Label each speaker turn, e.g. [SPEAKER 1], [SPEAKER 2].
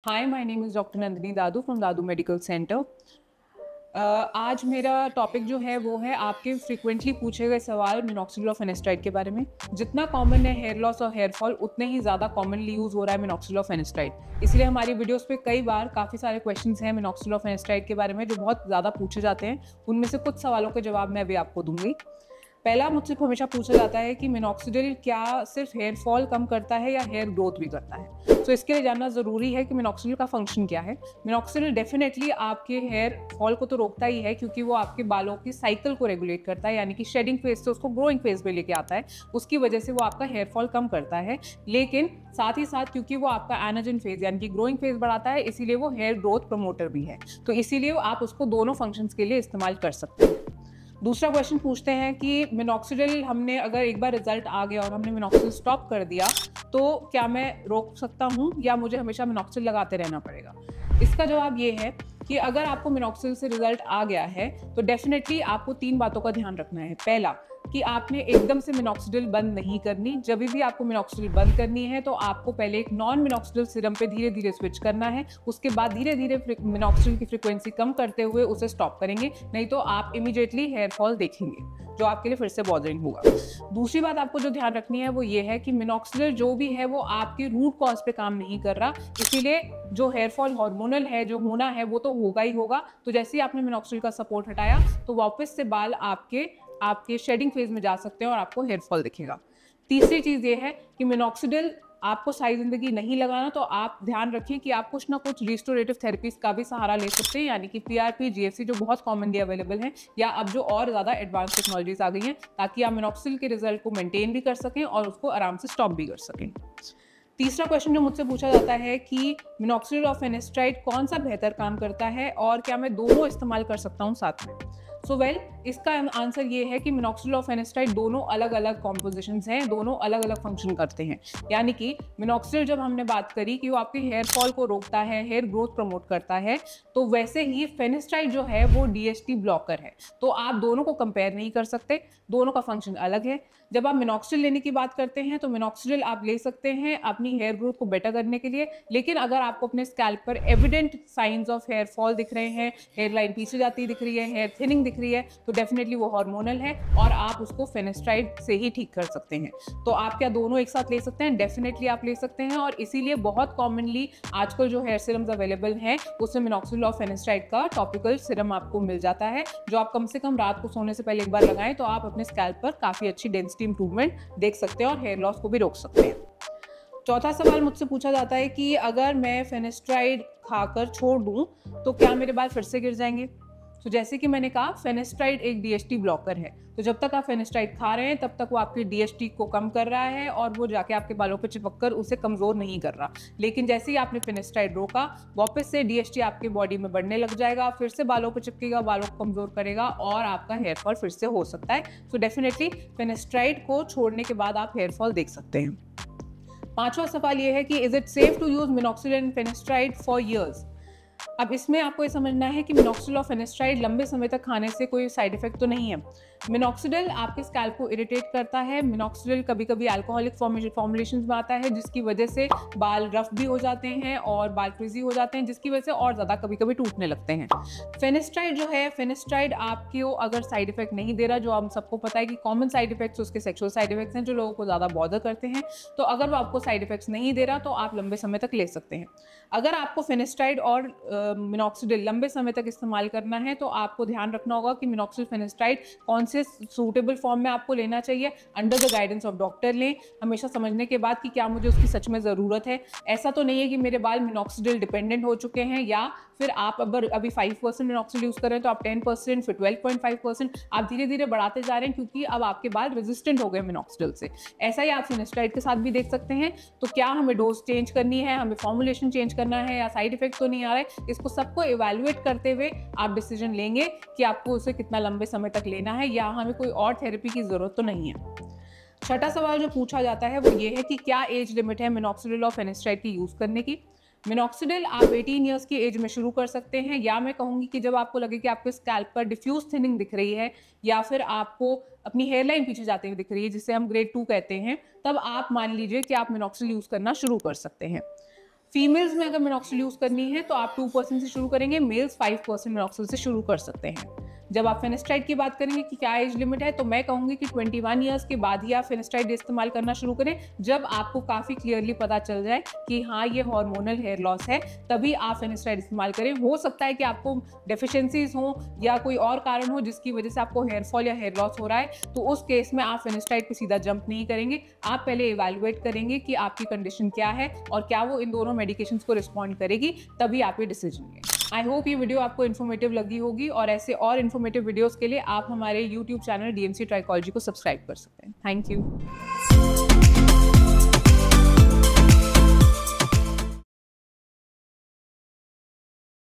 [SPEAKER 1] Hi, my name is doctor Nandini Dadu from Dadu medical centre. आज मेरा topic जो है वो है आपके फ्रीक्वेंटली पूछे गए सवाल मिनॉक्सिडिल और फेनेस्ट्राइड के बारे में। जितना कॉमन है हेयर लॉस और हेयर फॉल, उतने ही ज़्यादा कॉमनली यूज़ हो रहा है मिनॉक्सिडिल और फेनेस्ट्राइड। इसलिए हमारी वीडियोस पे कई बार काफ़ी सारे क्वेश्चंस हैं मिनॉक्सिडिल और फेनेस्ट्राइड के बारे में जो बहुत ज़्यादा पूछे जाते हैं। उनमें से कुछ सवालों के जवाब मैं अभी आपको दूंगी। पहला मुझसे हमेशा पूछा जाता है कि मिनॉक्सिडिल क्या सिर्फ हेयर फॉल कम करता है या हेयर ग्रोथ भी करता है। तो इसके लिए जानना ज़रूरी है कि मिनॉक्सिडिल का फंक्शन क्या है। मिनॉक्सिडिल डेफिनेटली आपके हेयर फॉल को तो रोकता ही है, क्योंकि वो आपके बालों की साइकिल को रेगुलेट करता है, यानी कि शेडिंग फेज से उसको ग्रोइंग फेज पे लेके आता है। उसकी वजह से वो आपका हेयर फॉल कम करता है। लेकिन साथ ही साथ क्योंकि वो आपका एनाजन फेज यानी कि ग्रोइंग फेज बढ़ाता है, इसीलिए वो हेयर ग्रोथ प्रमोटर भी है। तो इसीलिए आप उसको दोनों फंक्शंस के लिए इस्तेमाल कर सकते हैं। दूसरा क्वेश्चन पूछते हैं कि मिनॉक्सिडिल हमने अगर एक बार रिजल्ट आ गया और हमने मिनॉक्सिडिल स्टॉप कर दिया तो क्या मैं रोक सकता हूँ या मुझे हमेशा मिनॉक्सिडिल लगाते रहना पड़ेगा। इसका जवाब ये है कि अगर आपको मिनॉक्सिडिल से रिजल्ट आ गया है तो डेफिनेटली आपको 3 बातों का ध्यान रखना है। पहला, कि आपने एकदम से मिनॉक्सिडिल बंद नहीं करनी। जब भी आपको मिनॉक्सिडिल बंद करनी है तो आपको पहले एक नॉन मिनॉक्सिडिल सीरम पे धीरे धीरे स्विच करना है। उसके बाद धीरे धीरे मिनॉक्सिडिल की फ्रीक्वेंसी कम करते हुए उसे स्टॉप करेंगे, नहीं तो आप इमीडिएटली हेयर फॉल देखेंगे जो आपके लिए फिर से बॉदरिंग होगा। दूसरी बात आपको जो ध्यान रखनी है वो ये है कि मिनॉक्सिडिल जो भी है वो आपके रूट कॉज पे काम नहीं कर रहा, इसीलिए जो हेयर फॉल हार्मोनल है जो होना है वो तो होगा ही होगा। तो जैसे ही आपने मिनॉक्सिडिल का सपोर्ट हटाया तो वापस से बाल आपके शेडिंग फेज में जा सकते हैं और आपको हेयर फॉल दिखेगा। तीसरी चीज़ ये है कि मिनॉक्सिडिल आपको सारी जिंदगी नहीं लगाना, तो आप ध्यान रखें कि आप कुछ ना कुछ रिस्टोरेटिव थेरेपीज का भी सहारा ले सकते हैं, यानी कि पीआरपी, जीएफसी जो बहुत कॉमनली अवेलेबल हैं, या अब जो और ज़्यादा एडवांस टेक्नोलॉजीज आ गई हैं, ताकि आप मिनॉक्सिडिल के रिजल्ट को मेंटेन भी कर सकें और उसको आराम से स्टॉप भी कर सकें। तीसरा क्वेश्चन जो मुझसे पूछा जाता है कि मिनॉक्सिडिल और फेनेस्ट्राइड कौन सा बेहतर काम करता है और क्या मैं दोनों इस्तेमाल कर सकता हूँ साथ में। इसका आंसर ये है कि मिनॉक्सिडिल और फेनेस्ट्राइड दोनों अलग अलग कॉम्पोजिशंस हैं, दोनों अलग अलग फंक्शन करते हैं। यानी कि मिनॉक्सिडिल जब हमने बात करी कि वो आपके हेयर फॉल को रोकता है, हेयर ग्रोथ प्रमोट करता है, तो वैसे ही फेनेस्ट्राइड जो है वो डीएचटी ब्लॉकर है। तो आप दोनों को कंपेयर नहीं कर सकते, दोनों का फंक्शन अलग है। जब आप मिनॉक्सिडिल लेने की बात करते हैं तो मिनॉक्सिडिल आप ले सकते हैं अपनी हेयर ग्रोथ को बेटर करने के लिए, लेकिन अगर आपको अपने स्कैल्प पर evident signs of hair fall दिख रहे हैं, हेयर लाइन पीछे जाती दिख रही है, हेयर थिनिंग दिख रही है, तो डेफिनेटली वो हार्मोनल है और आप उसको फेनेस्ट्राइड से ही ठीक कर सकते हैं। तो आप क्या दोनों एक साथ ले सकते हैं? डेफिनेटली आप ले सकते हैं, और इसीलिए बहुत कॉमनली आजकल जो हेयर सीरम्स अवेलेबल हैं उसमें मिनॉक्सिडिल और फेनेस्ट्राइड का टॉपिकल सीरम आपको मिल जाता है, जो आप कम से कम रात को सोने से पहले एक बार लगाएं तो आप अपने स्कैल्प पर काफ़ी अच्छी डेंसिटी इंप्रूवमेंट देख सकते हैं और हेयर लॉस को भी रोक सकते हैं। चौथा सवाल मुझसे पूछा जाता है कि अगर मैं फेनेस्ट्राइड खाकर छोड़ दूं तो क्या मेरे बाल फिर से गिर जाएंगे। तो जैसे कि मैंने कहा, फेनेस्ट्राइड एक डीएचटी ब्लॉकर है, तो जब तक आप फेनेस्ट्राइड खा रहे हैं तब तक वो आपके डीएचटी को कम कर रहा है और वो जाके आपके बालों पे चिपककर उसे कमज़ोर नहीं कर रहा। लेकिन जैसे ही आपने फेनेस्ट्राइड रोका, वापस से डीएचटी आपके बॉडी में बढ़ने लग जाएगा, फिर से बालों पे चिपकेगा, बालों को कमज़ोर करेगा और आपका हेयर फॉल फिर से हो सकता है। तो डेफिनेटली फेनेस्ट्राइड को छोड़ने के बाद आप हेयर फॉल देख सकते हैं। पांचवा सवाल ये है कि is it safe to use minoxidil and finasteride for years. अब इसमें आपको ये समझना है कि मिनॉक्सिडिल और फेनेस्ट्राइड लंबे समय तक खाने से कोई साइड इफेक्ट तो नहीं है। मिनॉक्सिडिल आपके स्कैल्प को इरिटेट करता है। मिनॉक्सिडिल कभी कभी अल्कोहलिक फॉर्मुलेशंस में आता है, जिसकी वजह से बाल रफ भी हो जाते हैं और बाल फ्रिजी हो जाते हैं, जिसकी वजह से और ज़्यादा कभी कभी टूटने लगते हैं। फेनेस्ट्राइड जो है, फेनेस्ट्राइड आपको अगर साइड इफेक्ट नहीं दे रहा, जो हम सबको पता है कि कॉमन साइड इफेक्ट्स उसके सेक्सुअल साइड इफेक्ट्स हैं जो लोगों को ज़्यादा बॉदर करते हैं, तो अगर वो आपको साइड इफेक्ट्स नहीं दे रहा तो आप लंबे समय तक ले सकते हैं। अगर आपको फेनेस्ट्राइड और मिनॉक्सिडिल लंबे समय तक इस्तेमाल करना है तो आपको ध्यान रखना होगा कि मिनॉक्सिडिल फेनेस्ट्राइड कौन से सूटेबल फॉर्म में आपको लेना चाहिए। Under the guidance of doctor लें, हमेशा समझने के बाद कि क्या मुझे उसकी सच में ज़रूरत है। ऐसा तो नहीं है कि मेरे बाल मिनॉक्सिडिल डिपेंडेंट हो चुके हैं, या फिर आप अभी 5% मिनॉक्सिडिल यूज़ कर रहे हैं तो आप 10%, फिर 12.5%, आप धीरे धीरे बढ़ाते जा रहे हैं क्योंकि अब आपके बाल रेजिस्टेंट हो गए मिनॉक्सिडिल से। ऐसा ही आप फेनेस्ट्राइड के साथ भी देख सकते हैं। तो क्या हमें डोज चेंज करनी है, हमें फॉर्मुलेशन चेंज करना है, या साइड इफेक्ट तो नहीं आ रहा है, इसको सबको इवैल्यूएट करते हुए आप डिसीजन लेंगे कि आपको उसे कितना लंबे समय तक लेना है, या हमें कोई और थेरेपी की ज़रूरत तो नहीं है। छठा सवाल जो पूछा जाता है वो ये है कि क्या एज लिमिट है मिनॉक्सिडिल और फेनेस्ट्राइड की यूज़ करने की। मिनॉक्सिडिल आप 18 ईयर्स की एज में शुरू कर सकते हैं, या मैं कहूँगी कि जब आपको लगे कि आपके स्कैल्प पर डिफ्यूज थिनिंग दिख रही है, या फिर आपको अपनी हेयरलाइन पीछे जाते हुए दिख रही है, जिसे हम ग्रेड 2 कहते हैं, तब आप मान लीजिए कि आप मिनॉक्सिडिल यूज़ करना शुरू कर सकते हैं। फीमेल्स में अगर मिनॉक्सिल यूज करनी है तो आप 2% से शुरू करेंगे, मेल्स 5% मिनॉक्सिल से शुरू कर सकते हैं। जब आप फिनेस्ट्राइड की बात करेंगे कि क्या एज लिमिट है, तो मैं कहूंगी कि 21 ईयर्स के बाद ही आप फिनेस्ट्राइड इस्तेमाल करना शुरू करें। जब आपको काफ़ी क्लियरली पता चल जाए कि हाँ ये हार्मोनल हेयर लॉस है, तभी आप फिनेस्ट्राइड इस्तेमाल करें। हो सकता है कि आपको डेफिशिएंसीज हो या कोई और कारण हो जिसकी वजह से आपको हेयर फॉल या हेयर लॉस हो रहा है, तो उस केस में आप फिनेस्ट्राइड पे सीधा जंप नहीं करेंगे। आप पहले इवैल्यूएट करेंगे कि आपकी कंडीशन क्या है और क्या वो इन दोनों मेडिकेशंस को रिस्पॉन्ड करेगी, तभी आप ये डिसीजन लें। आई होप ये वीडियो आपको इन्फॉर्मेटिव लगी होगी, और ऐसे और इन्फॉर्मेटिव वीडियोस के लिए आप हमारे YouTube चैनल DMC ट्राइकोलॉजी को सब्सक्राइब कर सकते हैं। Thank you.